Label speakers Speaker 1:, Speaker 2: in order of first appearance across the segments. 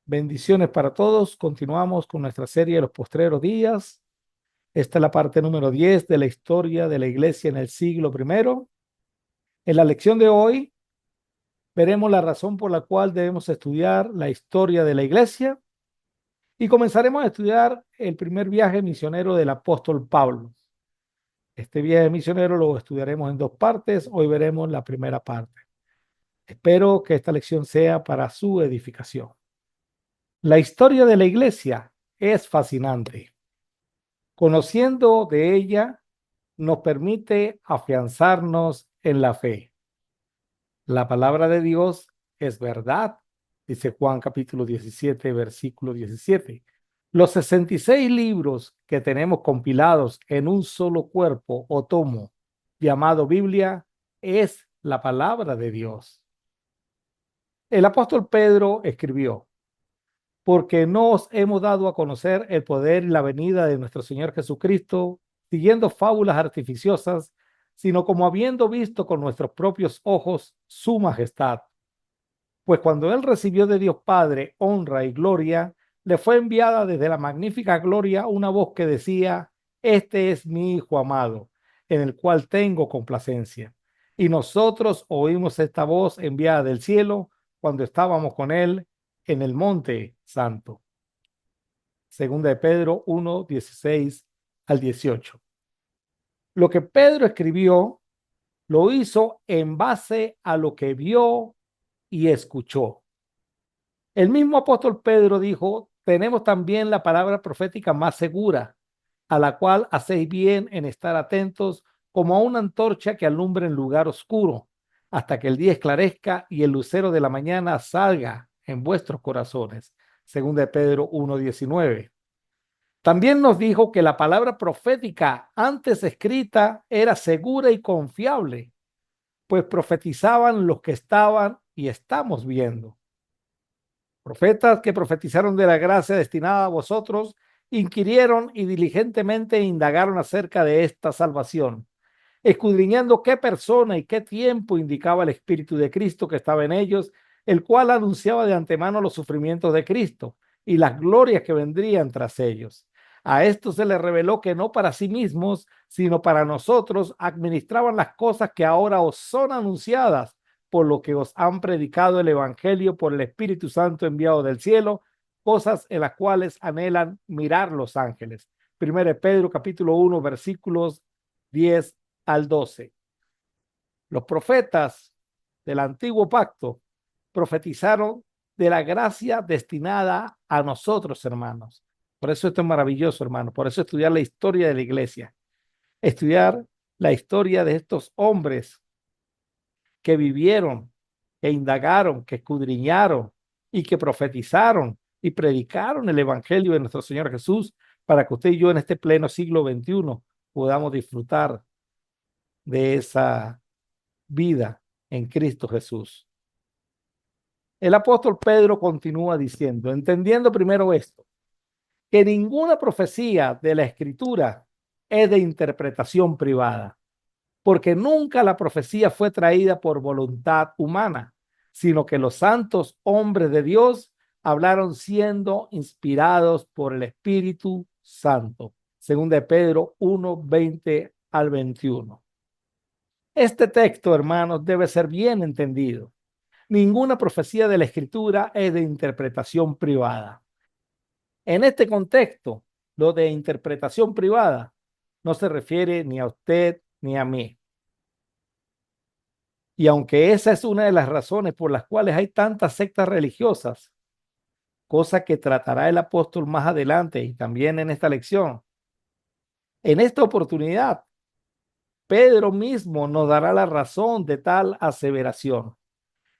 Speaker 1: Bendiciones para todos. Continuamos con nuestra serie de los postreros días. Esta es la parte número 10 de la historia de la iglesia en el siglo primero. En la lección de hoy veremos la razón por la cual debemos estudiar la historia de la iglesia y comenzaremos a estudiar el primer viaje misionero del apóstol Pablo. Este viaje misionero lo estudiaremos en dos partes. Hoy veremos la primera parte. Espero que esta lección sea para su edificación. La historia de la iglesia es fascinante. Conociendo de ella, nos permite afianzarnos en la fe. La palabra de Dios es verdad, dice Juan capítulo 17, versículo 17. Los 66 libros que tenemos compilados en un solo cuerpo o tomo llamado Biblia es la palabra de Dios. El apóstol Pedro escribió: porque no os hemos dado a conocer el poder y la venida de nuestro Señor Jesucristo, siguiendo fábulas artificiosas, sino como habiendo visto con nuestros propios ojos su majestad. Pues cuando él recibió de Dios Padre honra y gloria, le fue enviada desde la magnífica gloria una voz que decía: este es mi Hijo amado, en el cual tengo complacencia. Y nosotros oímos esta voz enviada del cielo cuando estábamos con él en el monte santo. Segunda de Pedro 1, 16 al 18. Lo que Pedro escribió lo hizo en base a lo que vio y escuchó. El mismo apóstol Pedro dijo: tenemos también la palabra profética más segura, a la cual hacéis bien en estar atentos como a una antorcha que alumbra en lugar oscuro, hasta que el día esclarezca y el lucero de la mañana salga en vuestros corazones. Segunda de Pedro 1:19. También nos dijo que la palabra profética antes escrita era segura y confiable, pues profetizaban los que estaban y estamos viendo. Profetas que profetizaron de la gracia destinada a vosotros, inquirieron y diligentemente indagaron acerca de esta salvación, escudriñando qué persona y qué tiempo indicaba el Espíritu de Cristo que estaba en ellos, el cual anunciaba de antemano los sufrimientos de Cristo y las glorias que vendrían tras ellos. A esto se les reveló que no para sí mismos, sino para nosotros administraban las cosas que ahora os son anunciadas, por lo que os han predicado el Evangelio por el Espíritu Santo enviado del cielo, cosas en las cuales anhelan mirar los ángeles. Primero de Pedro capítulo 1 versículos 10 al 12. Los profetas del antiguo pacto profetizaron de la gracia destinada a nosotros, hermanos. Por eso esto es maravilloso, hermanos. Por eso estudiar la historia de la iglesia, estudiar la historia de estos hombres que vivieron, que indagaron, que escudriñaron y que profetizaron y predicaron el evangelio de nuestro Señor Jesús, para que usted y yo en este pleno siglo XXI podamos disfrutar de esa vida en Cristo Jesús. El apóstol Pedro continúa diciendo, entendiendo primero esto, que ninguna profecía de la Escritura es de interpretación privada, porque nunca la profecía fue traída por voluntad humana, sino que los santos hombres de Dios hablaron siendo inspirados por el Espíritu Santo. Segunda de Pedro 1, 20 al 21. Este texto, hermanos, debe ser bien entendido. Ninguna profecía de la Escritura es de interpretación privada. En este contexto, lo de interpretación privada no se refiere ni a usted ni a mí. Y aunque esa es una de las razones por las cuales hay tantas sectas religiosas, cosa que tratará el apóstol más adelante y también en esta lección, en esta oportunidad, Pedro mismo nos dará la razón de tal aseveración.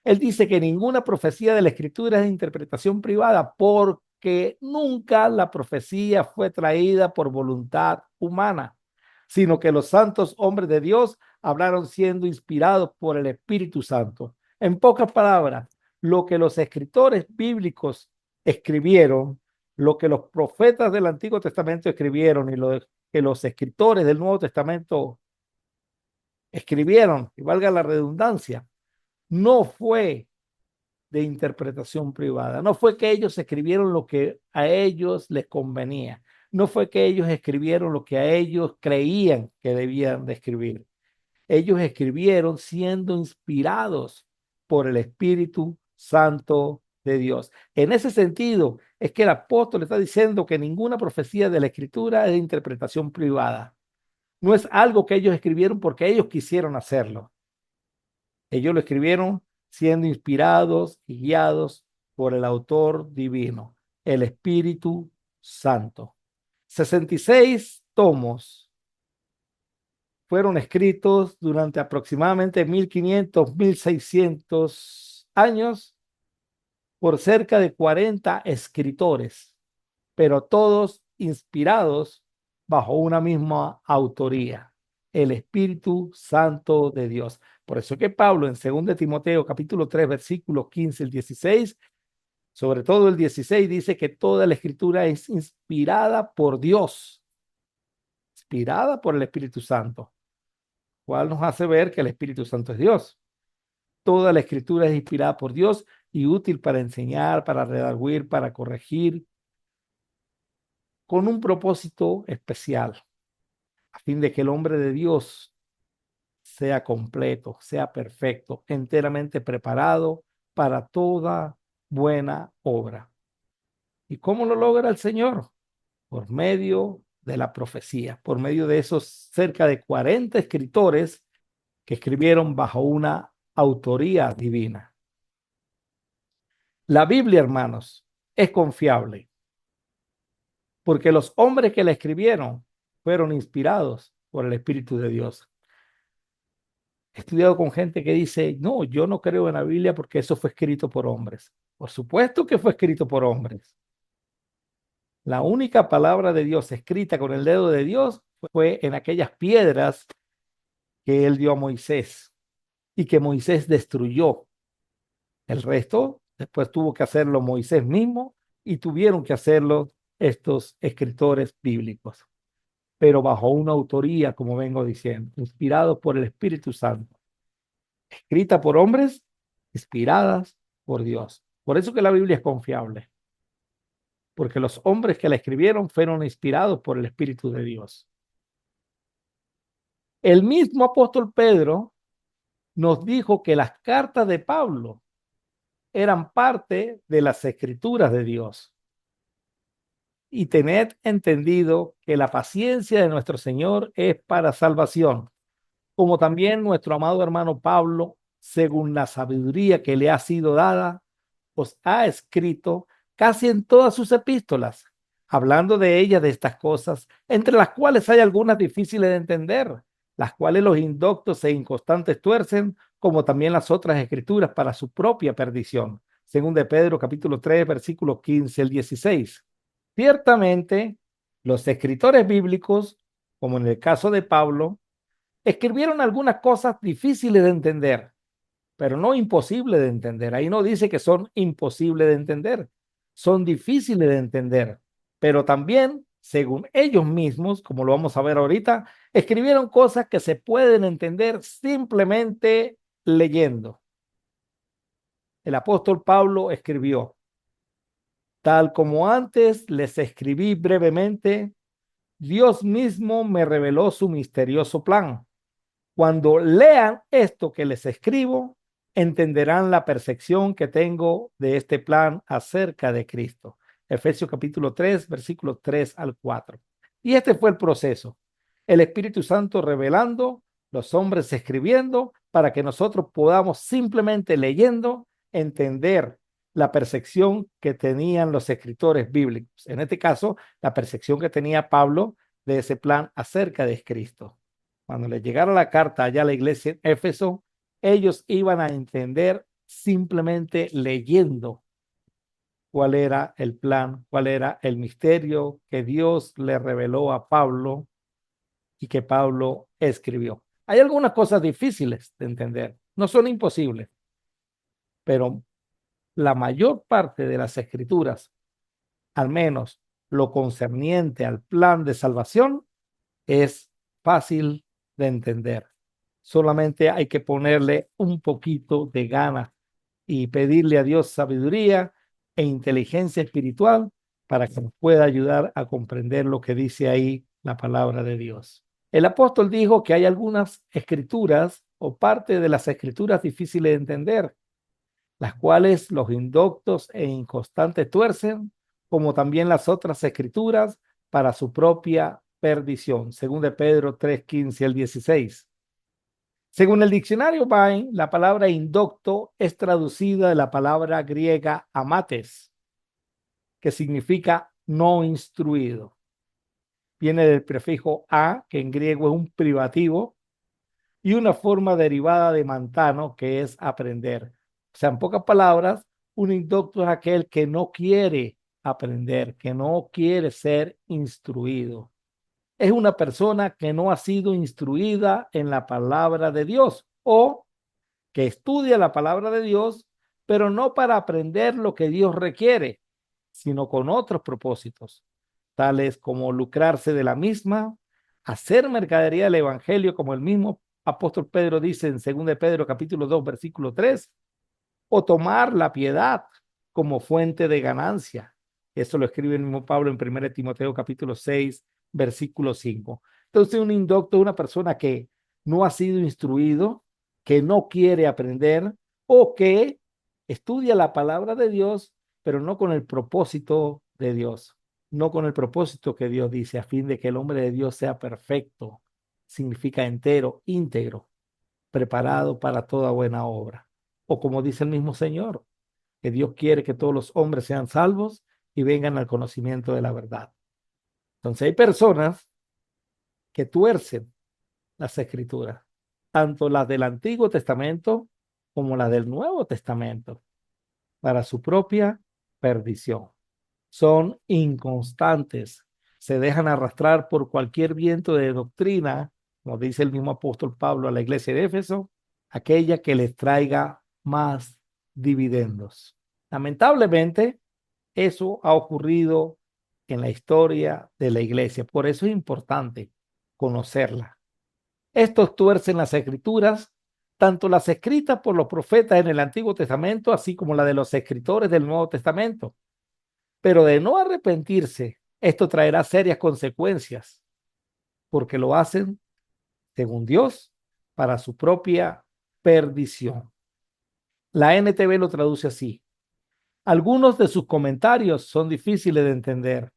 Speaker 1: Él dice que ninguna profecía de la Escritura es de interpretación privada, porque nunca la profecía fue traída por voluntad humana, sino que los santos hombres de Dios hablaron siendo inspirados por el Espíritu Santo. En pocas palabras, lo que los escritores bíblicos escribieron, lo que los profetas del Antiguo Testamento escribieron y lo que los escritores del Nuevo Testamento escribieron, y valga la redundancia, no fue de interpretación privada. No fue que ellos escribieron lo que a ellos les convenía. No fue que ellos escribieron lo que a ellos creían que debían de escribir. Ellos escribieron siendo inspirados por el Espíritu Santo de Dios. En ese sentido, es que el apóstol está diciendo que ninguna profecía de la Escritura es de interpretación privada. No es algo que ellos escribieron porque ellos quisieron hacerlo. Ellos lo escribieron siendo inspirados y guiados por el autor divino, el Espíritu Santo. 66 tomos fueron escritos durante aproximadamente 1500, 1600 años por cerca de 40 escritores, pero todos inspirados bajo una misma autoría, el Espíritu Santo de Dios. Por eso que Pablo en 2 Timoteo capítulo 3 versículos 15 al 16, sobre todo el 16, dice que toda la escritura es inspirada por Dios, inspirada por el Espíritu Santo, cual nos hace ver que el Espíritu Santo es Dios. Toda la escritura es inspirada por Dios y útil para enseñar, para redarguir, para corregir, con un propósito especial, a fin de que el hombre de Dios sea completo, sea perfecto, enteramente preparado para toda buena obra. ¿Y cómo lo logra el Señor? Por medio de la profecía, por medio de esos cerca de 40 escritores que escribieron bajo una autoría divina. La Biblia, hermanos, es confiable porque los hombres que la escribieron fueron inspirados por el Espíritu de Dios. He estudiado con gente que dice, no, yo no creo en la Biblia porque eso fue escrito por hombres. Por supuesto que fue escrito por hombres. La única palabra de Dios escrita con el dedo de Dios fue en aquellas piedras que él dio a Moisés y que Moisés destruyó. El resto después tuvo que hacerlo Moisés mismo y tuvieron que hacerlo estos escritores bíblicos, pero bajo una autoría, como vengo diciendo, inspirados por el Espíritu Santo, escrita por hombres, inspiradas por Dios. Por eso que la Biblia es confiable, porque los hombres que la escribieron fueron inspirados por el Espíritu de Dios. El mismo apóstol Pedro nos dijo que las cartas de Pablo eran parte de las escrituras de Dios. Y tened entendido que la paciencia de nuestro Señor es para salvación, como también nuestro amado hermano Pablo, según la sabiduría que le ha sido dada, os ha escrito casi en todas sus epístolas, hablando de ellas, de estas cosas, entre las cuales hay algunas difíciles de entender, las cuales los indoctos e inconstantes tuercen, como también las otras escrituras para su propia perdición. Según de Pedro capítulo 3, versículos 15 al 16. Ciertamente, los escritores bíblicos, como en el caso de Pablo, escribieron algunas cosas difíciles de entender, pero no imposibles de entender. Ahí no dice que son imposibles de entender, son difíciles de entender, pero también, según ellos mismos, como lo vamos a ver ahorita, escribieron cosas que se pueden entender simplemente leyendo. El apóstol Pablo escribió, tal como antes les escribí brevemente, Dios mismo me reveló su misterioso plan. Cuando lean esto que les escribo, entenderán la percepción que tengo de este plan acerca de Cristo. Efesios capítulo 3, versículos 3 al 4. Y este fue el proceso. El Espíritu Santo revelando, los hombres escribiendo, para que nosotros podamos simplemente leyendo entender la percepción que tenían los escritores bíblicos. En este caso, la percepción que tenía Pablo de ese plan acerca de Cristo. Cuando les llegara la carta allá a la iglesia en Éfeso, ellos iban a entender simplemente leyendo cuál era el plan, cuál era el misterio que Dios le reveló a Pablo y que Pablo escribió. Hay algunas cosas difíciles de entender, no son imposibles, pero la mayor parte de las escrituras, al menos lo concerniente al plan de salvación, es fácil de entender. Solamente hay que ponerle un poquito de ganas y pedirle a Dios sabiduría e inteligencia espiritual para que nos pueda ayudar a comprender lo que dice ahí la palabra de Dios. El apóstol dijo que hay algunas escrituras o parte de las escrituras difíciles de entender, las cuales los indoctos e inconstantes tuercen, como también las otras escrituras para su propia perdición, según de Pedro 3:15 al 16. Según el diccionario Vine, la palabra indocto es traducida de la palabra griega amates, que significa no instruido. Viene del prefijo a, que en griego es un privativo, y una forma derivada de mantano, que es aprender. O sea, en pocas palabras, un indocto es aquel que no quiere aprender, que no quiere ser instruido. Es una persona que no ha sido instruida en la palabra de Dios o que estudia la palabra de Dios, pero no para aprender lo que Dios requiere, sino con otros propósitos, tales como lucrarse de la misma, hacer mercadería del evangelio, como el mismo apóstol Pedro dice en 2 de Pedro capítulo 2 versículo 3, o tomar la piedad como fuente de ganancia. Eso lo escribe el mismo Pablo en 1 Timoteo capítulo 6 versículo 5. Entonces un indocto es una persona que no ha sido instruido, que no quiere aprender o que estudia la palabra de Dios, pero no con el propósito de Dios, no con el propósito que Dios dice, a fin de que el hombre de Dios sea perfecto, significa entero, íntegro, preparado para toda buena obra. O como dice el mismo Señor, que Dios quiere que todos los hombres sean salvos y vengan al conocimiento de la verdad. Entonces hay personas que tuercen las escrituras, tanto las del Antiguo Testamento como las del Nuevo Testamento, para su propia perdición. Son inconstantes, se dejan arrastrar por cualquier viento de doctrina, como dice el mismo apóstol Pablo a la iglesia de Éfeso, aquella que les traiga más dividendos. Lamentablemente, eso ha ocurrido en la historia de la iglesia, por eso es importante conocerla. Estos tuercen las escrituras, tanto las escritas por los profetas en el Antiguo Testamento, así como la de los escritores del Nuevo Testamento. Pero de no arrepentirse, esto traerá serias consecuencias, porque lo hacen, según Dios, para su propia perdición. La NTV lo traduce así: algunos de sus comentarios son difíciles de entender,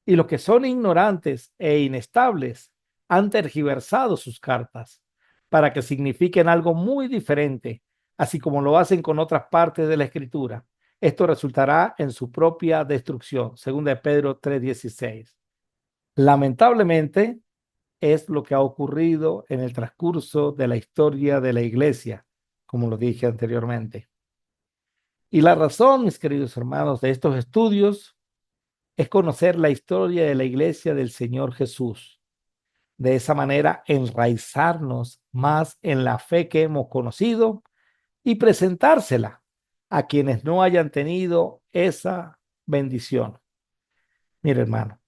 Speaker 1: y los que son ignorantes e inestables han tergiversado sus cartas para que signifiquen algo muy diferente, así como lo hacen con otras partes de la Escritura. Esto resultará en su propia destrucción, según de Pedro 3:16. Lamentablemente, es lo que ha ocurrido en el transcurso de la historia de la Iglesia, como lo dije anteriormente. Y la razón, mis queridos hermanos, de estos estudios es conocer la historia de la Iglesia del Señor Jesús. De esa manera, enraizarnos más en la fe que hemos conocido y presentársela a quienes no hayan tenido esa bendición. Mire, hermano,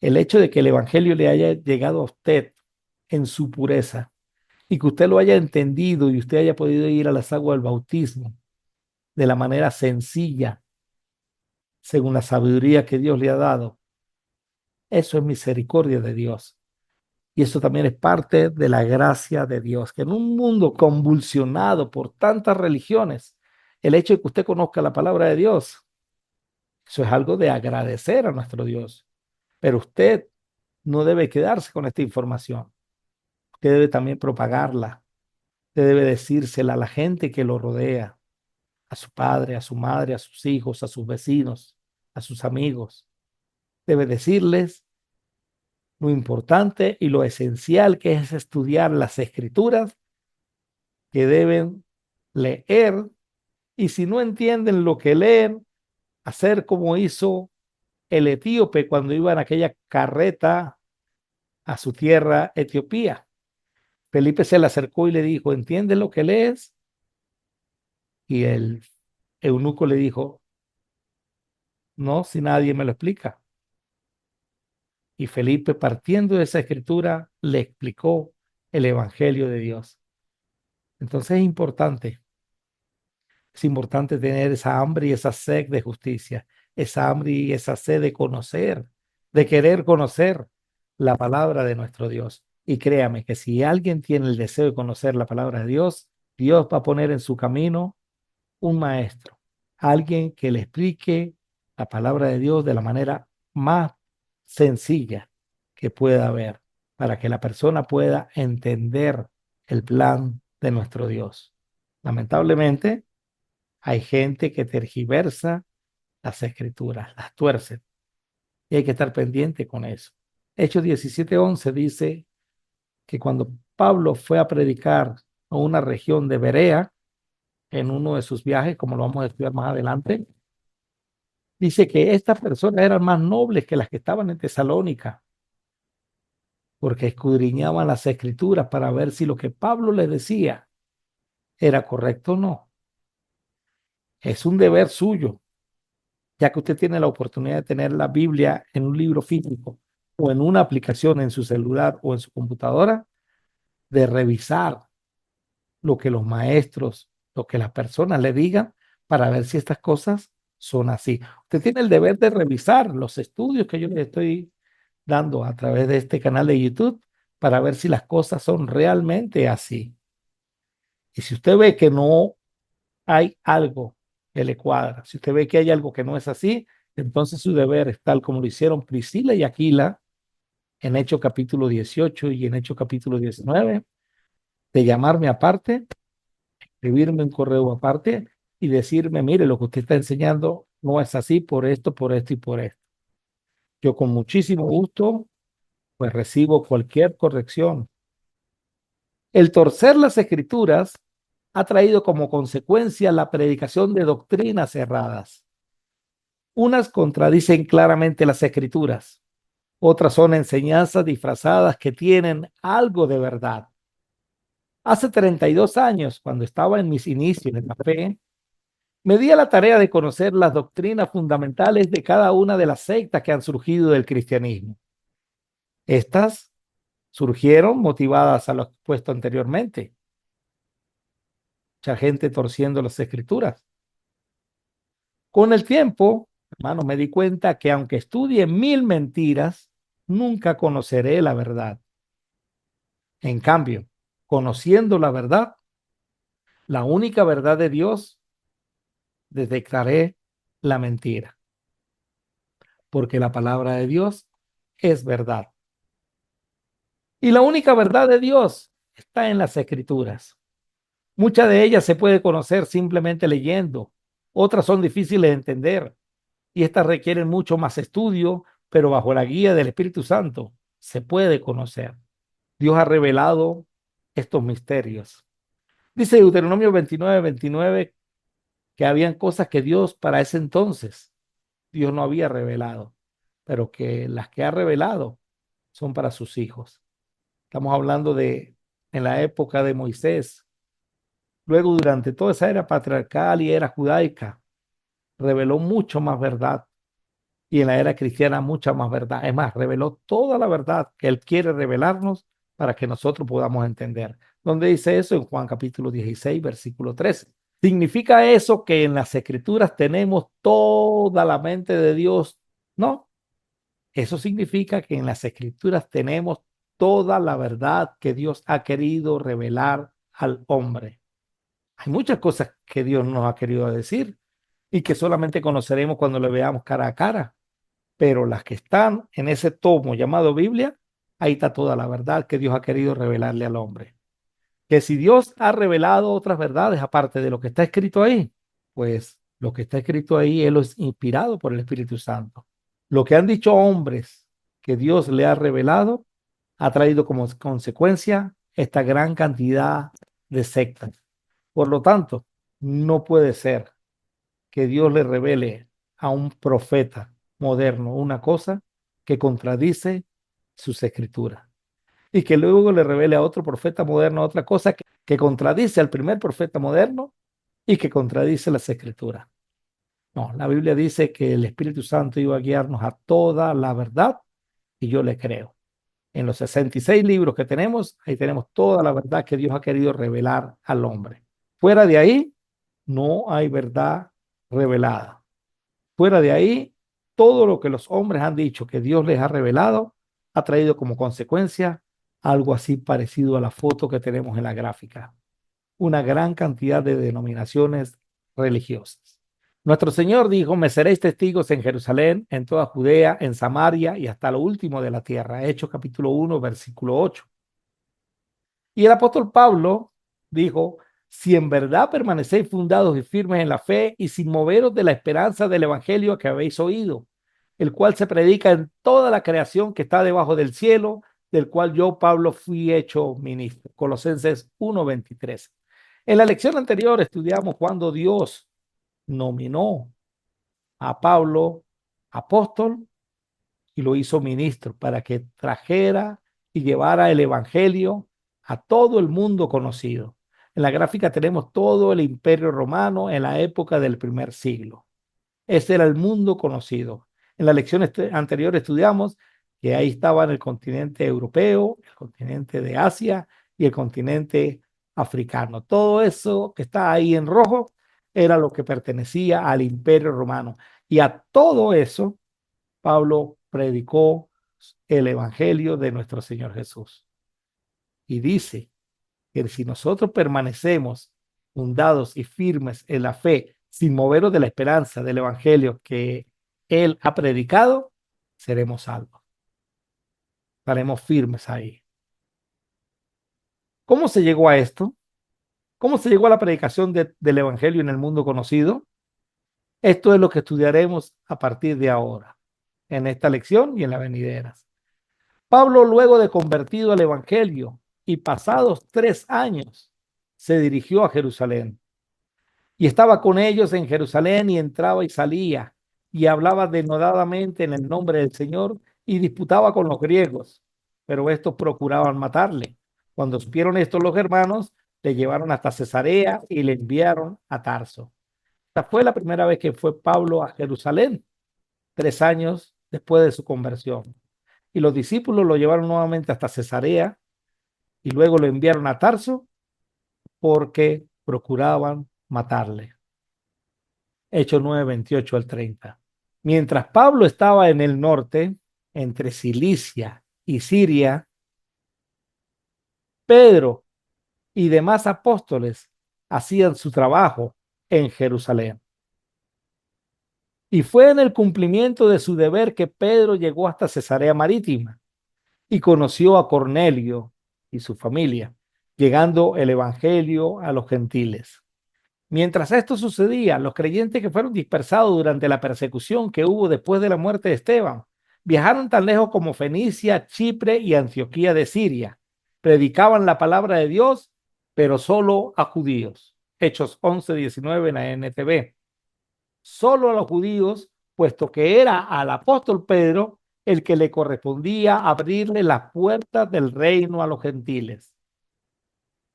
Speaker 1: el hecho de que el Evangelio le haya llegado a usted en su pureza y que usted lo haya entendido y usted haya podido ir a las aguas del bautismo de la manera sencilla, según la sabiduría que Dios le ha dado, eso es misericordia de Dios. Y eso también es parte de la gracia de Dios, que en un mundo convulsionado por tantas religiones, el hecho de que usted conozca la palabra de Dios, eso es algo de agradecer a nuestro Dios. Pero usted no debe quedarse con esta información. Usted debe también propagarla. Usted debe decírsela a la gente que lo rodea, a su padre, a su madre, a sus hijos, a sus vecinos, a sus amigos. Debe decirles lo importante y lo esencial que es estudiar las escrituras, que deben leer, y si no entienden lo que leen, hacer como hizo el etíope cuando iba en aquella carreta a su tierra, Etiopía. Felipe se le acercó y le dijo: ¿entiendes lo que lees? Y el eunuco le dijo: no, si nadie me lo explica. Y Felipe, partiendo de esa escritura, le explicó el evangelio de Dios. Entonces es importante Es importante tener esa hambre y esa sed de justicia, esa hambre y esa sed de conocer, de querer conocer la palabra de nuestro Dios. Y créame que si alguien tiene el deseo de conocer la palabra de Dios, Dios va a poner en su camino un maestro, alguien que le explique la palabra de Dios de la manera más sencilla que pueda haber, para que la persona pueda entender el plan de nuestro Dios. Lamentablemente, hay gente que tergiversa las escrituras, las tuerce, y hay que estar pendiente con eso. Hechos 17:11 dice que cuando Pablo fue a predicar a una región de Berea, en uno de sus viajes, como lo vamos a estudiar más adelante, dice que estas personas eran más nobles que las que estaban en Tesalónica, porque escudriñaban las escrituras para ver si lo que Pablo les decía era correcto o no. Es un deber suyo, ya que usted tiene la oportunidad de tener la Biblia en un libro físico o en una aplicación en su celular o en su computadora, de revisar lo que los maestros, lo que las personas le digan para ver si estas cosas son así. Usted tiene el deber de revisar los estudios que yo le estoy dando a través de este canal de YouTube para ver si las cosas son realmente así. Y si usted ve que no hay algo que le cuadra, si usted ve que hay algo que no es así, entonces su deber es tal como lo hicieron Priscila y Aquila en Hechos capítulo 18 y en Hechos capítulo 19, de llamarme aparte, escribirme un correo aparte y decirme, mire, lo que usted está enseñando no es así por esto y por esto. Yo con muchísimo gusto, pues recibo cualquier corrección. El torcer las escrituras ha traído como consecuencia la predicación de doctrinas erradas. Unas contradicen claramente las escrituras, otras son enseñanzas disfrazadas que tienen algo de verdad. Hace 32 años, cuando estaba en mis inicios en la fe, me di a la tarea de conocer las doctrinas fundamentales de cada una de las sectas que han surgido del cristianismo. Estas surgieron motivadas a lo expuesto anteriormente. Mucha gente torciendo las escrituras. Con el tiempo, hermano, me di cuenta que aunque estudie 1000 mentiras, nunca conoceré la verdad. En cambio, conociendo la verdad, la única verdad de Dios, detectaré la mentira, porque la palabra de Dios es verdad. Y la única verdad de Dios está en las escrituras. Muchas de ellas se puede conocer simplemente leyendo, otras son difíciles de entender y estas requieren mucho más estudio, pero bajo la guía del Espíritu Santo se puede conocer. Dios ha revelado estos misterios. Dice Deuteronomio 29:29 que habían cosas que Dios para ese entonces, Dios no había revelado, pero que las que ha revelado son para sus hijos. Estamos hablando de en la época de Moisés. Luego, durante toda esa era patriarcal y era judaica, reveló mucho más verdad. Y en la era cristiana, mucha más verdad. Es más, reveló toda la verdad que Él quiere revelarnos para que nosotros podamos entender. ¿Dónde dice eso? En Juan capítulo 16, versículo 13. ¿Significa eso que en las escrituras tenemos toda la mente de Dios? No. Eso significa que en las escrituras tenemos toda la verdad que Dios ha querido revelar al hombre. Hay muchas cosas que Dios nos ha querido decir y que solamente conoceremos cuando le veamos cara a cara, pero las que están en ese tomo llamado Biblia, ahí está toda la verdad que Dios ha querido revelarle al hombre. Que si Dios ha revelado otras verdades aparte de lo que está escrito ahí, pues lo que está escrito ahí, Él es inspirado por el Espíritu Santo. Lo que han dicho hombres que Dios le ha revelado ha traído como consecuencia esta gran cantidad de sectas. Por lo tanto, no puede ser que Dios le revele a un profeta moderno una cosa que contradice sus escrituras y que luego le revele a otro profeta moderno otra cosa que contradice al primer profeta moderno y que contradice las escrituras. No, la Biblia dice que el Espíritu Santo iba a guiarnos a toda la verdad y yo le creo. En los 66 libros que tenemos, ahí tenemos toda la verdad que Dios ha querido revelar al hombre. Fuera de ahí, no hay verdad revelada. Fuera de ahí, todo lo que los hombres han dicho que Dios les ha revelado ha traído como consecuencia algo así parecido a la foto que tenemos en la gráfica. Una gran cantidad de denominaciones religiosas. Nuestro Señor dijo: me seréis testigos en Jerusalén, en toda Judea, en Samaria y hasta lo último de la tierra. Hechos capítulo 1, versículo 8. Y el apóstol Pablo dijo: si en verdad permanecéis fundados y firmes en la fe y sin moveros de la esperanza del evangelio que habéis oído, el cual se predica en toda la creación que está debajo del cielo, del cual yo, Pablo, fui hecho ministro. Colosenses 1:23. En la lección anterior estudiamos cuando Dios nominó a Pablo apóstol y lo hizo ministro para que trajera y llevara el evangelio a todo el mundo conocido. En la gráfica tenemos todo el imperio romano en la época del primer siglo. Ese era el mundo conocido. En la lección anterior estudiamos que ahí estaban el continente europeo, el continente de Asia y el continente africano. Todo eso que está ahí en rojo era lo que pertenecía al imperio romano. Y a todo eso Pablo predicó el evangelio de nuestro Señor Jesús. Y dice que si nosotros permanecemos fundados y firmes en la fe, sin movernos de la esperanza del evangelio que él ha predicado, seremos salvos. Estaremos firmes ahí. ¿Cómo se llegó a esto? ¿Cómo se llegó a la predicación del evangelio en el mundo conocido? Esto es lo que estudiaremos a partir de ahora, en esta lección y en las venideras. Pablo, luego de convertido al evangelio y pasados 3 años, se dirigió a Jerusalén. Y estaba con ellos en Jerusalén y entraba y salía y hablaba denodadamente en el nombre del Señor y disputaba con los griegos, pero estos procuraban matarle. Cuando supieron esto los hermanos, le llevaron hasta Cesarea y le enviaron a Tarso. Esta fue la primera vez que fue Pablo a Jerusalén, 3 años después de su conversión. Y los discípulos lo llevaron nuevamente hasta Cesarea y luego lo enviaron a Tarso porque procuraban matarle. Hechos 9, 28 al 30. Mientras Pablo estaba en el norte, entre Cilicia y Siria, Pedro y demás apóstoles hacían su trabajo en Jerusalén. Y fue en el cumplimiento de su deber que Pedro llegó hasta Cesarea Marítima y conoció a Cornelio y su familia, llegando el evangelio a los gentiles. Mientras esto sucedía, los creyentes que fueron dispersados durante la persecución que hubo después de la muerte de Esteban viajaron tan lejos como Fenicia, Chipre y Antioquía de Siria. Predicaban la palabra de Dios, pero solo a judíos. Hechos 11:19 en la NTV. Solo a los judíos, puesto que era al apóstol Pedro el que le correspondía abrirle las puertas del reino a los gentiles.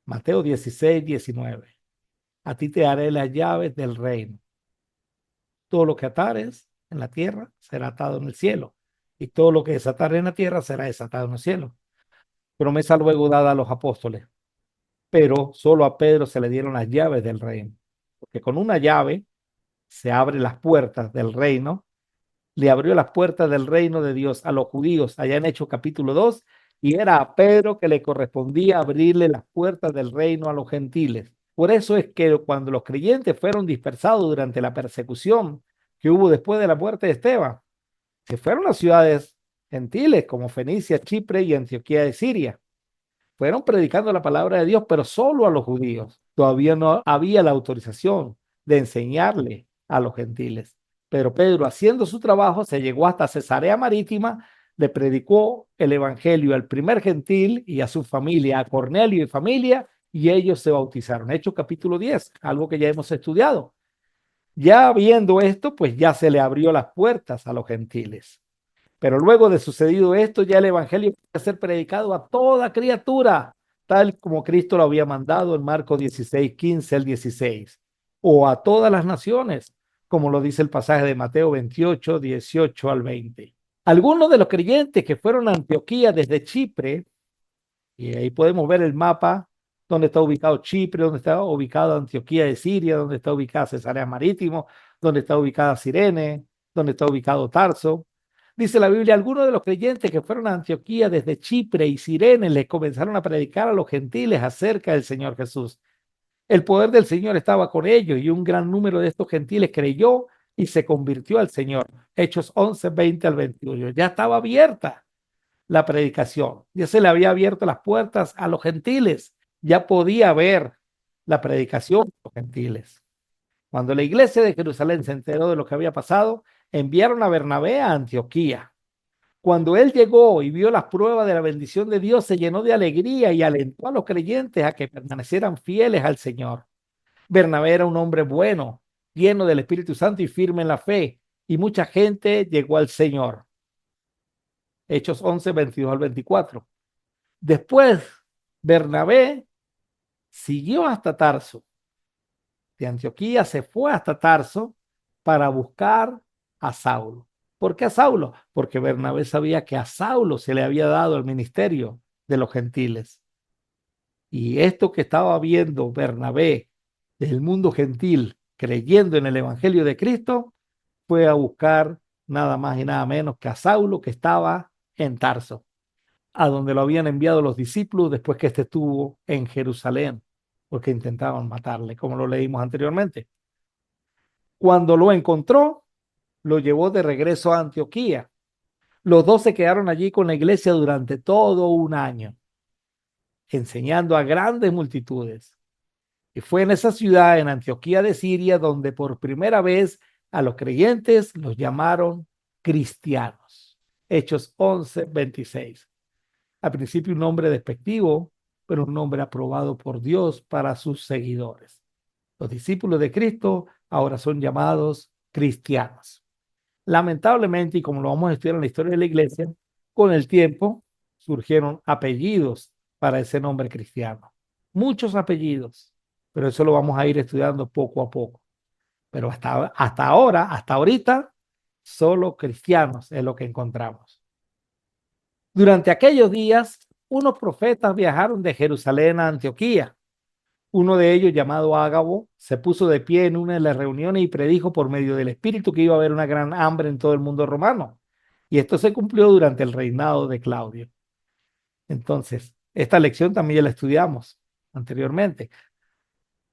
Speaker 1: Mateo 16:19. A ti te daré las llaves del reino. Todo lo que atares en la tierra será atado en el cielo, y todo lo que desatares en la tierra será desatado en el cielo. Promesa luego dada a los apóstoles, pero solo a Pedro se le dieron las llaves del reino, porque con una llave se abren las puertas del reino. Le abrió las puertas del reino de Dios a los judíos allá en Hechos capítulo 2, y era a Pedro que le correspondía abrirle las puertas del reino a los gentiles. Por eso es que cuando los creyentes fueron dispersados durante la persecución que hubo después de la muerte de Esteban, se fueron a ciudades gentiles como Fenicia, Chipre y Antioquía de Siria. Fueron predicando la palabra de Dios, pero solo a los judíos. Todavía no había la autorización de enseñarle a los gentiles. Pero Pedro, haciendo su trabajo, se llegó hasta Cesarea Marítima, le predicó el evangelio al primer gentil y a su familia, a Cornelio y familia, y ellos se bautizaron. Hechos capítulo 10, algo que ya hemos estudiado. Ya viendo esto, pues ya se le abrió las puertas a los gentiles. Pero luego de sucedido esto, ya el evangelio puede ser predicado a toda criatura, tal como Cristo lo había mandado en Marcos 16, 15 al 16, o a todas las naciones, como lo dice el pasaje de Mateo 28, 18 al 20. Algunos de los creyentes que fueron a Antioquía desde Chipre, y ahí podemos ver el mapa donde está ubicado Chipre, donde está ubicado Antioquía de Siria, donde está ubicada Cesarea Marítimo, donde está ubicada Cirene, donde está ubicado Tarso. Dice la Biblia, algunos de los creyentes que fueron a Antioquía desde Chipre y Cirene les comenzaron a predicar a los gentiles acerca del Señor Jesús. El poder del Señor estaba con ellos y un gran número de estos gentiles creyó y se convirtió al Señor. Hechos 11, 20 al 21. Ya estaba abierta la predicación. Ya se le había abierto las puertas a los gentiles. Ya podía ver la predicación de los gentiles. Cuando la iglesia de Jerusalén se enteró de lo que había pasado, enviaron a Bernabé a Antioquía. Cuando él llegó y vio las pruebas de la bendición de Dios, se llenó de alegría y alentó a los creyentes a que permanecieran fieles al Señor. Bernabé era un hombre bueno, lleno del Espíritu Santo y firme en la fe, y mucha gente llegó al Señor. Hechos 11, 22 al 24. Después, Bernabé siguió hasta Tarso. De Antioquía se fue hasta Tarso para buscar a Saulo. ¿Por qué a Saulo? Porque Bernabé sabía que a Saulo se le había dado el ministerio de los gentiles. Y esto que estaba viendo Bernabé del mundo gentil, creyendo en el Evangelio de Cristo, fue a buscar nada más y nada menos que a Saulo, que estaba en Tarso, a donde lo habían enviado los discípulos después que éste estuvo en Jerusalén, porque intentaban matarle, como lo leímos anteriormente. Cuando lo encontró, lo llevó de regreso a Antioquía. Los dos se quedaron allí con la iglesia durante todo un año, enseñando a grandes multitudes. Y fue en esa ciudad, en Antioquía de Siria, donde por primera vez a los creyentes los llamaron cristianos. Hechos 11, 26. Al principio un nombre despectivo, pero un nombre aprobado por Dios para sus seguidores. Los discípulos de Cristo ahora son llamados cristianos. Lamentablemente, y como lo vamos a estudiar en la historia de la iglesia, con el tiempo surgieron apellidos para ese nombre cristiano. Muchos apellidos, pero eso lo vamos a ir estudiando poco a poco. Pero hasta ahora, hasta ahorita, solo cristianos es lo que encontramos. Durante aquellos días, unos profetas viajaron de Jerusalén a Antioquía. Uno de ellos, llamado Ágabo, se puso de pie en una de las reuniones y predijo por medio del Espíritu que iba a haber una gran hambre en todo el mundo romano. Y esto se cumplió durante el reinado de Claudio. Entonces, esta lección también ya la estudiamos anteriormente.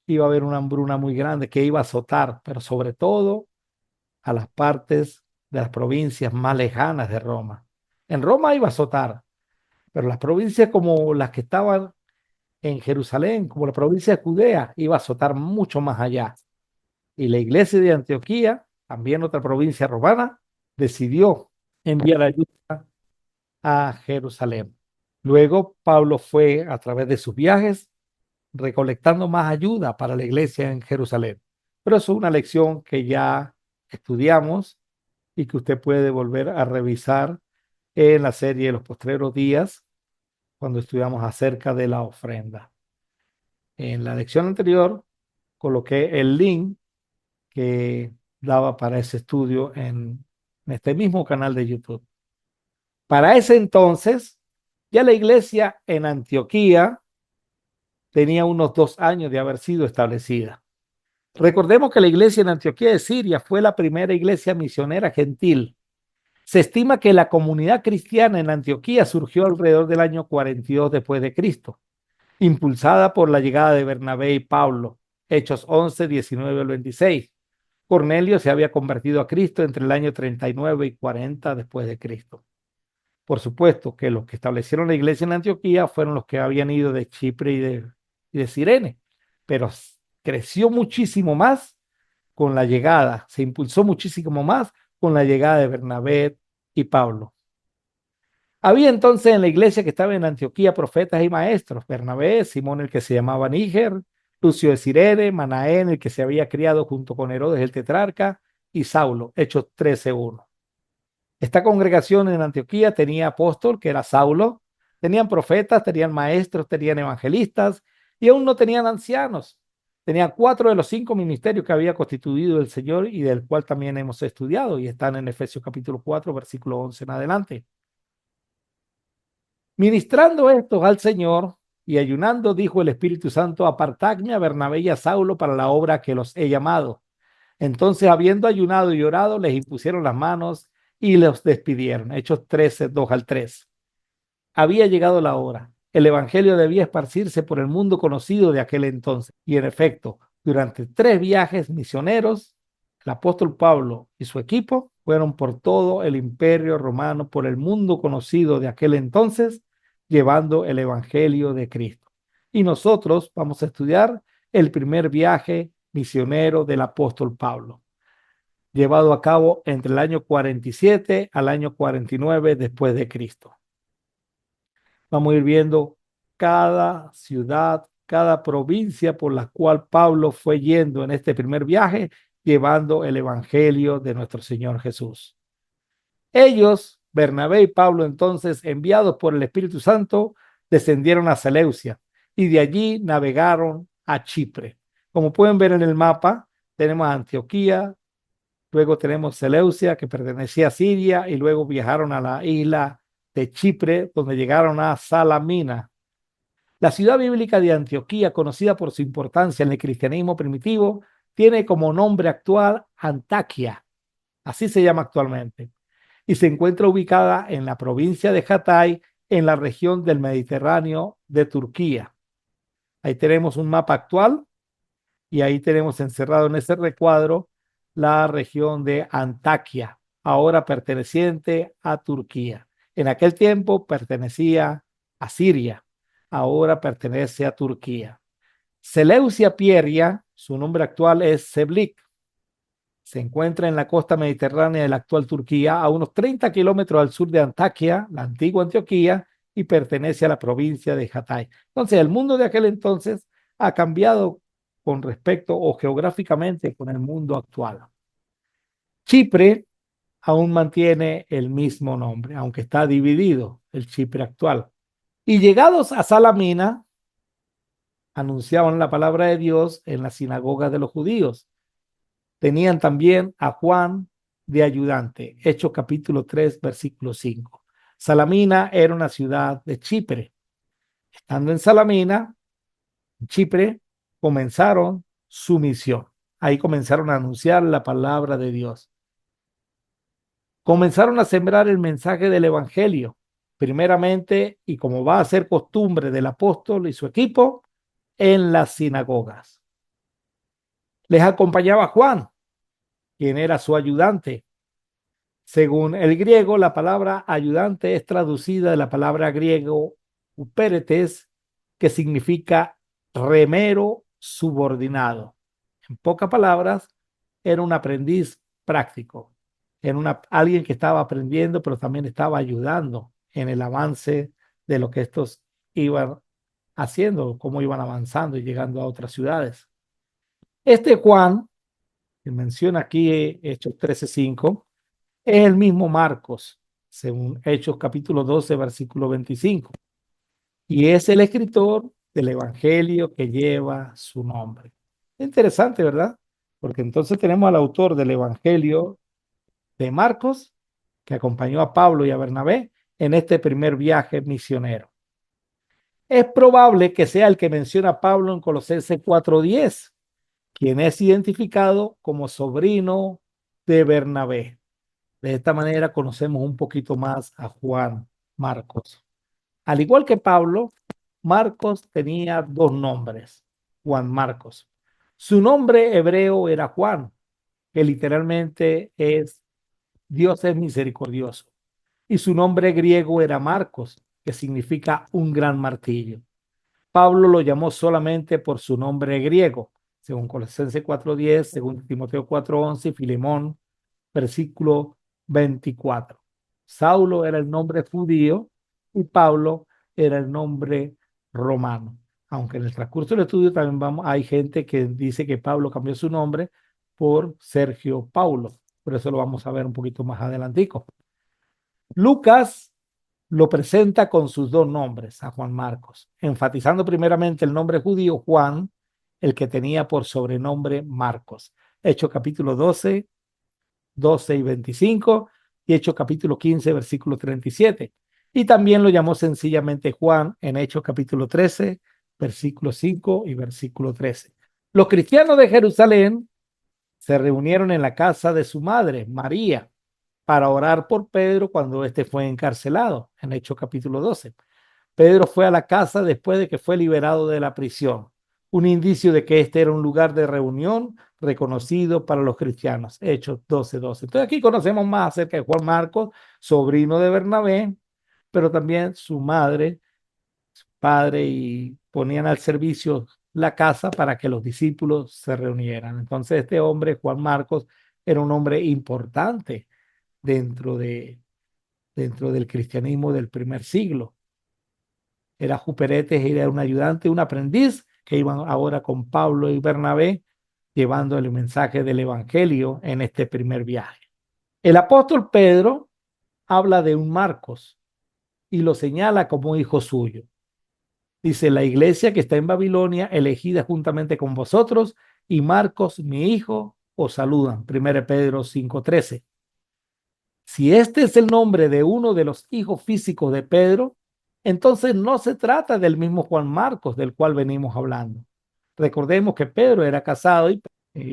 Speaker 1: Iba a haber una hambruna muy grande que iba a azotar, pero sobre todo a las partes de las provincias más lejanas de Roma. En Roma iba a azotar, pero las provincias como las que estaban en Jerusalén, como la provincia de Judea, iba a azotar mucho más allá. Y la iglesia de Antioquía, también otra provincia romana, decidió enviar ayuda a Jerusalén. Luego Pablo fue a través de sus viajes recolectando más ayuda para la iglesia en Jerusalén. Pero eso es una lección que ya estudiamos y que usted puede volver a revisar en la serie de los postreros días cuando estudiamos acerca de la ofrenda. En la lección anterior coloqué el link que daba para ese estudio en este mismo canal de YouTube. Para ese entonces, ya la iglesia en Antioquía tenía unos 2 años de haber sido establecida. Recordemos que la iglesia en Antioquía de Siria fue la primera iglesia misionera gentil. Se estima que la comunidad cristiana en Antioquía surgió alrededor del año 42 después de Cristo, impulsada por la llegada de Bernabé y Pablo, Hechos 11, 19 al 26. Cornelio se había convertido a Cristo entre el año 39 y 40 después de Cristo. Por supuesto que los que establecieron la iglesia en Antioquía fueron los que habían ido de Chipre y de Cirene, pero creció muchísimo más con la llegada, se impulsó muchísimo más con la llegada de Bernabé y Pablo. Había entonces en la iglesia que estaba en Antioquía profetas y maestros: Bernabé, Simón el que se llamaba Níger, Lucio de Cirene, Manaén el que se había criado junto con Herodes el tetrarca, y Saulo, Hechos 13:1. Esta congregación en Antioquía tenía apóstol, que era Saulo, tenían profetas, tenían maestros, tenían evangelistas y aún no tenían ancianos. Tenían 4 de los 5 ministerios que había constituido el Señor y del cual también hemos estudiado y están en Efesios capítulo 4, versículo 11 en adelante. Ministrando estos al Señor, y ayunando dijo el Espíritu Santo: apartadme a Bernabé y a Saulo para la obra que los he llamado. Entonces, habiendo ayunado y orado, les impusieron las manos y los despidieron. Hechos 13, 2 al 3. Había llegado la hora. El evangelio debía esparcirse por el mundo conocido de aquel entonces. Y en efecto, durante 3 viajes misioneros, el apóstol Pablo y su equipo fueron por todo el imperio romano, por el mundo conocido de aquel entonces, llevando el evangelio de Cristo. Y nosotros vamos a estudiar el primer viaje misionero del apóstol Pablo, llevado a cabo entre el año 47 al año 49 después de Cristo. Vamos a ir viendo cada ciudad, cada provincia por la cual Pablo fue yendo en este primer viaje, llevando el evangelio de nuestro Señor Jesús. Ellos, Bernabé y Pablo, entonces, enviados por el Espíritu Santo, descendieron a Seleucia y de allí navegaron a Chipre. Como pueden ver en el mapa, tenemos Antioquía, luego tenemos Seleucia, que pertenecía a Siria, y luego viajaron a la isla de Chipre, donde llegaron a Salamina. La ciudad bíblica de Antioquía, conocida por su importancia en el cristianismo primitivo, tiene como nombre actual Antaquia, así se llama actualmente, y se encuentra ubicada en la provincia de Hatay, en la región del Mediterráneo de Turquía. Ahí tenemos un mapa actual y ahí tenemos encerrado en ese recuadro la región de Antaquia, ahora perteneciente a Turquía. En aquel tiempo pertenecía a Siria, ahora pertenece a Turquía. Seleucia Pieria, su nombre actual es Seblik. Se encuentra en la costa mediterránea de la actual Turquía, a unos 30 kilómetros al sur de Antaquia, la antigua Antioquía, y pertenece a la provincia de Hatay. Entonces, el mundo de aquel entonces ha cambiado con respecto o geográficamente con el mundo actual. Chipre aún mantiene el mismo nombre, aunque está dividido el Chipre actual. Y llegados a Salamina, anunciaban la palabra de Dios en la sinagoga de los judíos. Tenían también a Juan de ayudante. Hechos capítulo 3, versículo 5. Salamina era una ciudad de Chipre. Estando en Salamina, Chipre, comenzaron su misión. Ahí comenzaron a anunciar la palabra de Dios. Comenzaron a sembrar el mensaje del evangelio, primeramente, y como va a ser costumbre del apóstol y su equipo, en las sinagogas. Les acompañaba Juan, quien era su ayudante. Según el griego, la palabra ayudante es traducida de la palabra griego upéretes, que significa remero subordinado. En pocas palabras, era un aprendiz práctico. Era alguien que estaba aprendiendo, pero también estaba ayudando en el avance de lo que estos iban haciendo, cómo iban avanzando y llegando a otras ciudades. Este Juan, que menciona aquí Hechos 13:5, es el mismo Marcos, según Hechos capítulo 12, versículo 25. Y es el escritor del evangelio que lleva su nombre. Interesante, ¿verdad? Porque entonces tenemos al autor del evangelio de Marcos, que acompañó a Pablo y a Bernabé en este primer viaje misionero. Es probable que sea el que menciona Pablo en Colosenses 4:10, quien es identificado como sobrino de Bernabé. De esta manera conocemos un poquito más a Juan Marcos. Al igual que Pablo, Marcos tenía 2 nombres, Juan Marcos. Su nombre hebreo era Juan, que literalmente es Dios es misericordioso. Y su nombre griego era Marcos, que significa un gran martillo. Pablo lo llamó solamente por su nombre griego, según Colosenses 4:10, según Timoteo 4:11 y Filemón, versículo 24. Saulo era el nombre judío y Pablo era el nombre romano. Aunque en el transcurso del estudio también hay gente que dice que Pablo cambió su nombre por Sergio Paulo. Por eso lo vamos a ver un poquito más adelantico. Lucas lo presenta con sus 2 nombres a Juan Marcos, enfatizando primeramente el nombre judío Juan, el que tenía por sobrenombre Marcos. Hechos capítulo 12 y 25, y Hechos capítulo 15, versículo 37. Y también lo llamó sencillamente Juan en Hechos capítulo 13, versículo 5 y versículo 13. Los cristianos de Jerusalén se reunieron en la casa de su madre, María, para orar por Pedro cuando éste fue encarcelado, en Hechos capítulo 12. Pedro fue a la casa después de que fue liberado de la prisión, un indicio de que este era un lugar de reunión reconocido para los cristianos, Hechos 12:12. Entonces aquí conocemos más acerca de Juan Marcos, sobrino de Bernabé, pero también su madre, su padre, y ponían al servicio la casa para que los discípulos se reunieran. Entonces este hombre, Juan Marcos, era un hombre importante dentro dentro del cristianismo del primer siglo. Era Juperetes, era un ayudante, un aprendiz que iban ahora con Pablo y Bernabé llevando el mensaje del evangelio en este primer viaje. El apóstol Pedro habla de un Marcos y lo señala como hijo suyo. Dice: la iglesia que está en Babilonia, elegida juntamente con vosotros, y Marcos, mi hijo, os saludan. 1 Pedro 5:13. Si este es el nombre de uno de los hijos físicos de Pedro, entonces no se trata del mismo Juan Marcos del cual venimos hablando. Recordemos que Pedro era casado y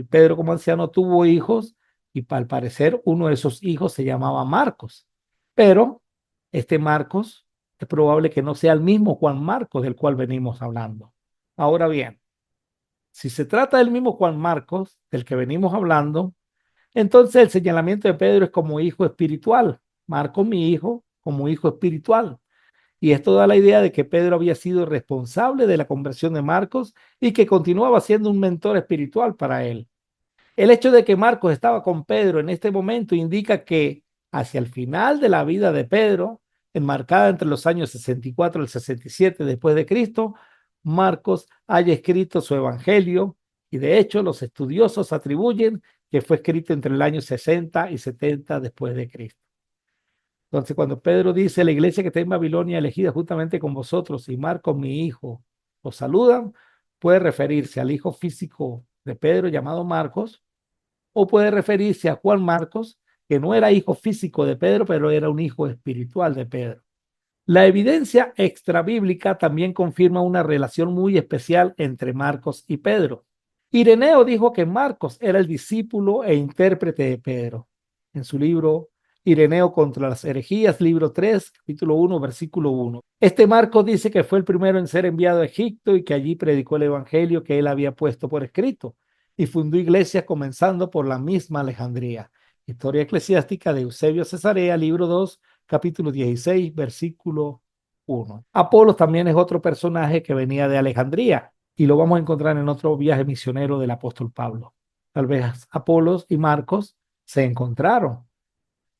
Speaker 1: Pedro como anciano tuvo hijos, y al parecer uno de esos hijos se llamaba Marcos. Pero este Marcos es probable que no sea el mismo Juan Marcos del cual venimos hablando. Ahora bien, si se trata del mismo Juan Marcos del que venimos hablando, entonces el señalamiento de Pedro es como hijo espiritual. Marco, mi hijo, como hijo espiritual. Y esto da la idea de que Pedro había sido responsable de la conversión de Marcos y que continuaba siendo un mentor espiritual para él. El hecho de que Marcos estaba con Pedro en este momento indica que hacia el final de la vida de Pedro, enmarcada entre los años 64 y 67 después de Cristo, Marcos haya escrito su evangelio, y de hecho los estudiosos atribuyen que fue escrito entre el año 60 y 70 después de Cristo. Entonces, cuando Pedro dice: la iglesia que está en Babilonia, elegida juntamente con vosotros, y Marcos, mi hijo, os saludan, puede referirse al hijo físico de Pedro llamado Marcos, o puede referirse a Juan Marcos, que no era hijo físico de Pedro, pero era un hijo espiritual de Pedro. La evidencia extrabíblica también confirma una relación muy especial entre Marcos y Pedro. Ireneo dijo que Marcos era el discípulo e intérprete de Pedro. En su libro Ireneo contra las herejías, libro 3, capítulo 1, versículo 1. Este Marcos dice que fue el primero en ser enviado a Egipto y que allí predicó el evangelio que él había puesto por escrito, y fundó iglesias comenzando por la misma Alejandría. Historia eclesiástica de Eusebio Cesarea, libro 2, capítulo 16, versículo 1. Apolos también es otro personaje que venía de Alejandría, y lo vamos a encontrar en otro viaje misionero del apóstol Pablo. Tal vez Apolos y Marcos se encontraron.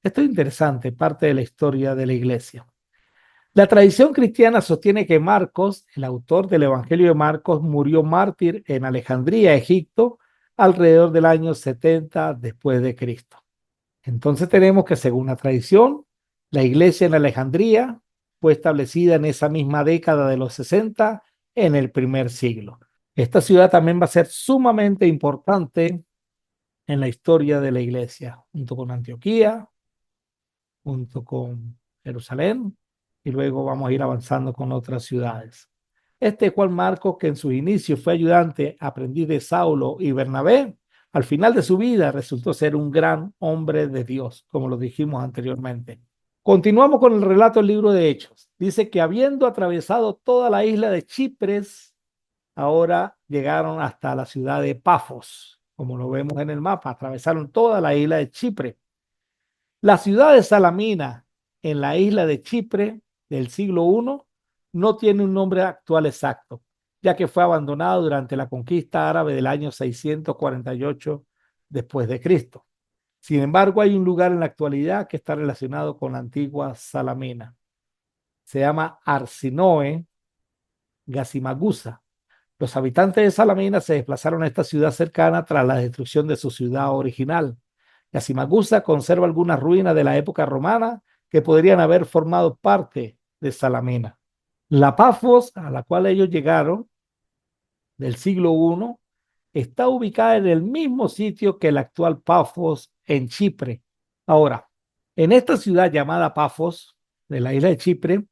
Speaker 1: Esto es interesante, parte de la historia de la iglesia. La tradición cristiana sostiene que Marcos, el autor del Evangelio de Marcos, murió mártir en Alejandría, Egipto, alrededor del año 70 después de Cristo. Entonces tenemos que, según la tradición, la iglesia en Alejandría fue establecida en esa misma década de los 60, en el primer siglo. Esta ciudad también va a ser sumamente importante en la historia de la iglesia, junto con Antioquía, junto con Jerusalén, y luego vamos a ir avanzando con otras ciudades. Este Juan Marcos, que en sus inicios fue ayudante, aprendiz de Saulo y Bernabé, al final de su vida resultó ser un gran hombre de Dios, como lo dijimos anteriormente. Continuamos con el relato del libro de Hechos. Dice que habiendo atravesado toda la isla de Chipres, ahora llegaron hasta la ciudad de Pafos, como lo vemos en el mapa, atravesaron toda la isla de Chipre. La ciudad de Salamina, en la isla de Chipre del siglo I, no tiene un nombre actual exacto, ya que fue abandonado durante la conquista árabe del año 648 después de Cristo. Sin embargo, hay un lugar en la actualidad que está relacionado con la antigua Salamina. Se llama Arsinoe Gasimagusa. Los habitantes de Salamina se desplazaron a esta ciudad cercana tras la destrucción de su ciudad original. Gasimagusa conserva algunas ruinas de la época romana que podrían haber formado parte de Salamina. La Pafos, a la cual ellos llegaron, del siglo I, está ubicada en el mismo sitio que el actual Pafos en Chipre. Ahora, en esta ciudad llamada Pafos, de la isla de Chipre,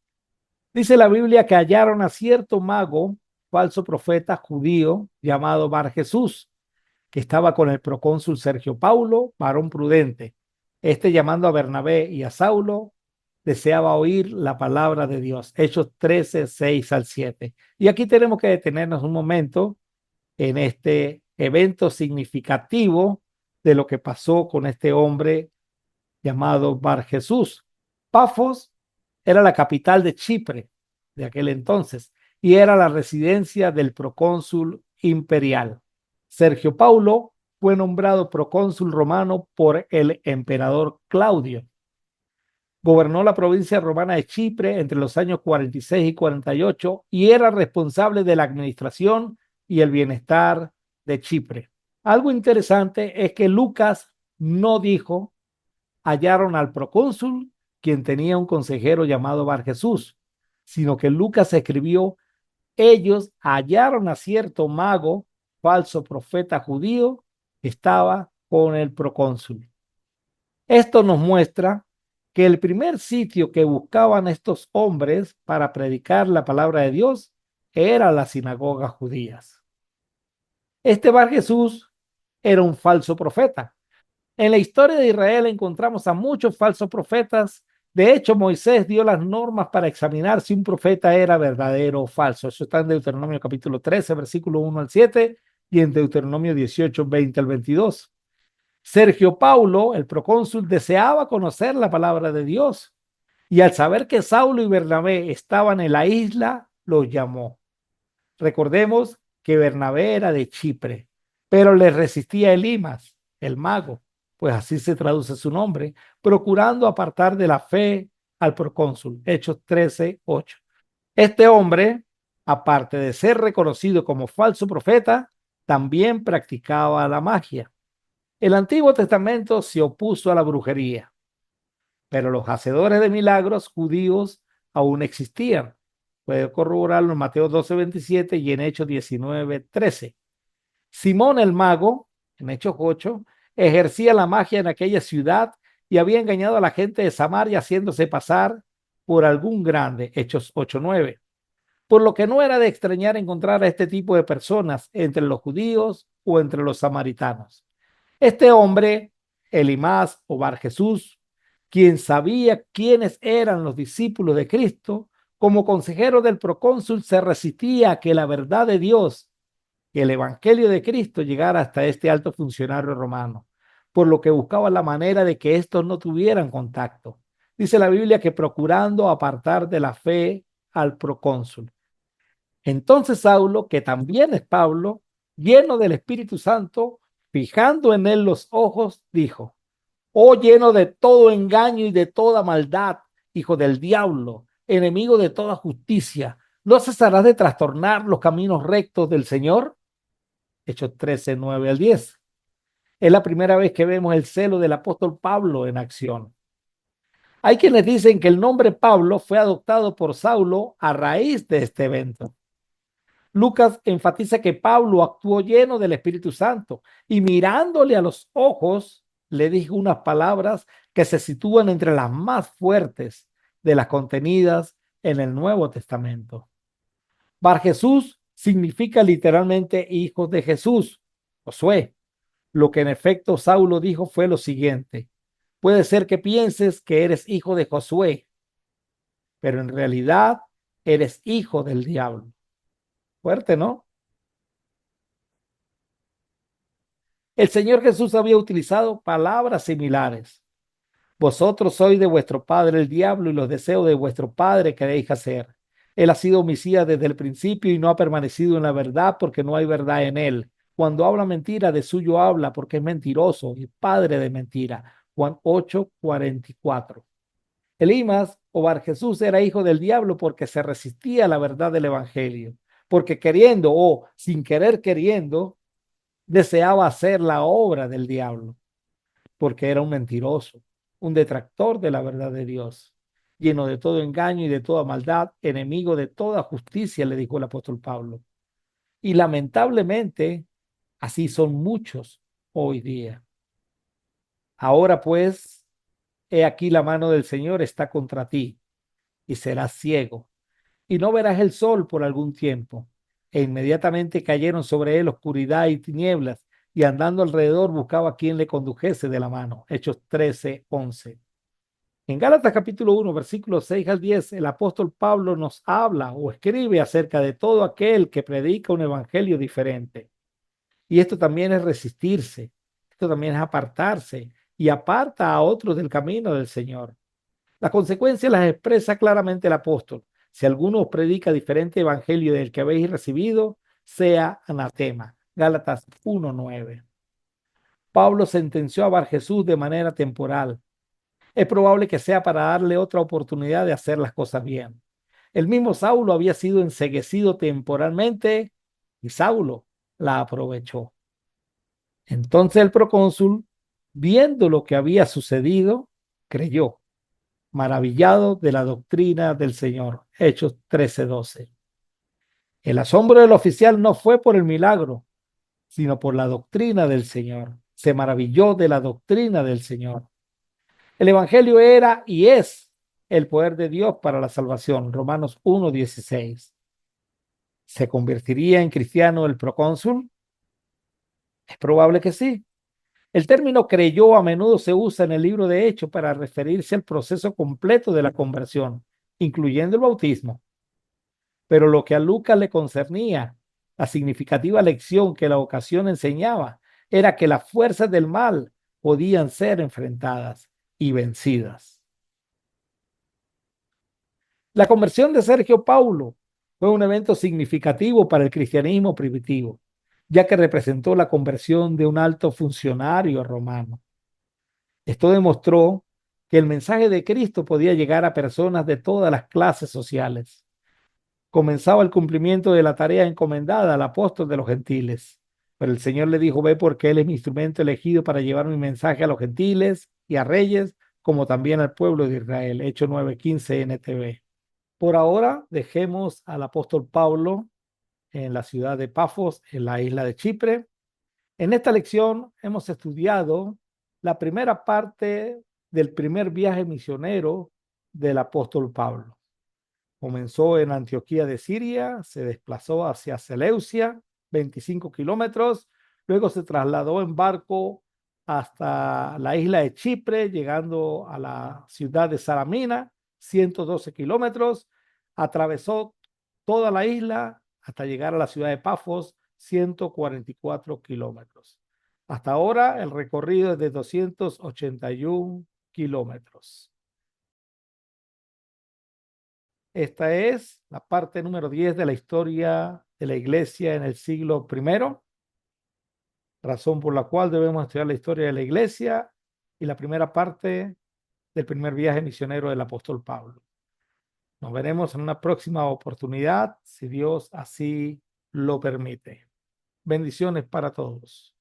Speaker 1: dice la Biblia que hallaron a cierto mago, falso profeta judío, llamado Bar Jesús, que estaba con el procónsul Sergio Paulo, varón prudente. Este, llamando a Bernabé y a Saulo, deseaba oír la palabra de Dios. Hechos 13, 6 al 7. Y aquí tenemos que detenernos un momento en este evento significativo de lo que pasó con este hombre llamado Bar Jesús. Pafos era la capital de Chipre de aquel entonces y era la residencia del procónsul imperial. Sergio Paulo fue nombrado procónsul romano por el emperador Claudio. Gobernó la provincia romana de Chipre entre los años 46 y 48 y era responsable de la administración y el bienestar de Chipre. Algo interesante es que Lucas no dijo hallaron al procónsul, quien tenía un consejero llamado Bar Jesús, sino que Lucas escribió, ellos hallaron a cierto mago, falso profeta judío, que estaba con el procónsul. Esto nos muestra que el primer sitio que buscaban estos hombres para predicar la palabra de Dios era las sinagogas judías. Este Bar Jesús era un falso profeta. En la historia de Israel encontramos a muchos falsos profetas. De hecho, Moisés dio las normas para examinar si un profeta era verdadero o falso. Eso está en Deuteronomio capítulo 13, versículo 1 al 7 y en Deuteronomio 18, 20 al 22. Sergio Paulo, el procónsul, deseaba conocer la palabra de Dios y al saber que Saulo y Bernabé estaban en la isla, los llamó. Recordemos que Bernabé era de Chipre, pero le resistía Elimas, el mago, pues así se traduce su nombre, procurando apartar de la fe al procónsul. Hechos 13, 8. Este hombre, aparte de ser reconocido como falso profeta, también practicaba la magia. El Antiguo Testamento se opuso a la brujería, pero los hacedores de milagros judíos aún existían. Puede corroborarlo en Mateo 12, 27 y en Hechos 19, 13. Simón el mago, en Hechos 8, ejercía la magia en aquella ciudad y había engañado a la gente de Samaria haciéndose pasar por algún grande, Hechos 8, 9. Por lo que no era de extrañar encontrar a este tipo de personas entre los judíos o entre los samaritanos. Este hombre, Elimás o Bar Jesús, quien sabía quiénes eran los discípulos de Cristo, como consejero del procónsul se resistía a que la verdad de Dios, que el evangelio de Cristo llegara hasta este alto funcionario romano, por lo que buscaba la manera de que estos no tuvieran contacto. Dice la Biblia que procurando apartar de la fe al procónsul. Entonces Saulo, que también es Pablo, lleno del Espíritu Santo, fijando en él los ojos, dijo, oh lleno de todo engaño y de toda maldad, hijo del diablo, enemigo de toda justicia, ¿no cesarás de trastornar los caminos rectos del Señor? Hechos 13, 9 al 10. Es la primera vez que vemos el celo del apóstol Pablo en acción. Hay quienes dicen que el nombre Pablo fue adoptado por Saulo a raíz de este evento. Lucas enfatiza que Pablo actuó lleno del Espíritu Santo y mirándole a los ojos le dijo unas palabras que se sitúan entre las más fuertes de las contenidas en el Nuevo Testamento. Bar Jesús significa literalmente hijos de Jesús, Josué. Lo que en efecto Saulo dijo fue lo siguiente: puede ser que pienses que eres hijo de Josué, pero en realidad eres hijo del diablo. Fuerte, ¿no? El Señor Jesús había utilizado palabras similares. Vosotros sois de vuestro padre el diablo y los deseos de vuestro padre queréis hacer. Él ha sido homicida desde el principio y no ha permanecido en la verdad porque no hay verdad en él. Cuando habla mentira, de suyo habla porque es mentiroso y padre de mentira. Juan 8, 44. Elimas o Bar Jesús era hijo del diablo porque se resistía a la verdad del evangelio, porque queriendo o sin querer queriendo, deseaba hacer la obra del diablo, porque era un mentiroso, un detractor de la verdad de Dios, lleno de todo engaño y de toda maldad, enemigo de toda justicia, le dijo el apóstol Pablo. Y lamentablemente, así son muchos hoy día. Ahora pues, he aquí la mano del Señor está contra ti. y serás ciego, y no verás el sol por algún tiempo. E inmediatamente cayeron sobre él oscuridad y tinieblas, y andando alrededor buscaba a quien le condujese de la mano. Hechos 13:11. En Gálatas capítulo 1, versículos 6 al 10, el apóstol Pablo nos habla o escribe acerca de todo aquel que predica un evangelio diferente. Y esto también es resistirse, esto también es apartarse y aparta a otros del camino del Señor. Las consecuencias las expresa claramente el apóstol. Si alguno os predica diferente evangelio del que habéis recibido, sea anatema. Gálatas 1:9. Pablo sentenció a Bar Jesús de manera temporal. Es probable que sea para darle otra oportunidad de hacer las cosas bien. El mismo Saulo había sido enceguecido temporalmente y Saulo la aprovechó. Entonces el procónsul, viendo lo que había sucedido, creyó, maravillado de la doctrina del Señor. Hechos 13:12. El asombro del oficial no fue por el milagro, sino por la doctrina del Señor. Se maravilló de la doctrina del Señor. El Evangelio era y es el poder de Dios para la salvación. Romanos 1:16. ¿Se convertiría en cristiano el procónsul? Es probable que sí. El término creyó a menudo se usa en el libro de Hechos para referirse al proceso completo de la conversión, incluyendo el bautismo. Pero lo que a Lucas le concernía, la significativa lección que la ocasión enseñaba, era que las fuerzas del mal podían ser enfrentadas y vencidas. La conversión de Sergio Paulo fue un evento significativo para el cristianismo primitivo, ya que representó la conversión de un alto funcionario romano. Esto demostró que el mensaje de Cristo podía llegar a personas de todas las clases sociales. Comenzaba el cumplimiento de la tarea encomendada al apóstol de los gentiles. Pero el Señor le dijo, ve porque Él es mi instrumento elegido para llevar mi mensaje a los gentiles y a reyes, como también al pueblo de Israel. Hechos 9:15 NTV. Por ahora, dejemos al apóstol Pablo en la ciudad de Pafos, en la isla de Chipre. En esta lección hemos estudiado la primera parte del primer viaje misionero del apóstol Pablo. Comenzó en Antioquía de Siria, se desplazó hacia Seleucia, 25 kilómetros, luego se trasladó en barco hasta la isla de Chipre, llegando a la ciudad de Salamina, 112 kilómetros, atravesó toda la isla hasta llegar a la ciudad de Pafos, 144 kilómetros. Hasta ahora el recorrido es de 281 kilómetros. Esta es la parte número 10 de la historia de la iglesia en el siglo I, razón por la cual debemos estudiar la historia de la iglesia y la primera parte del primer viaje misionero del apóstol Pablo. Nos veremos en una próxima oportunidad, si Dios así lo permite. Bendiciones para todos.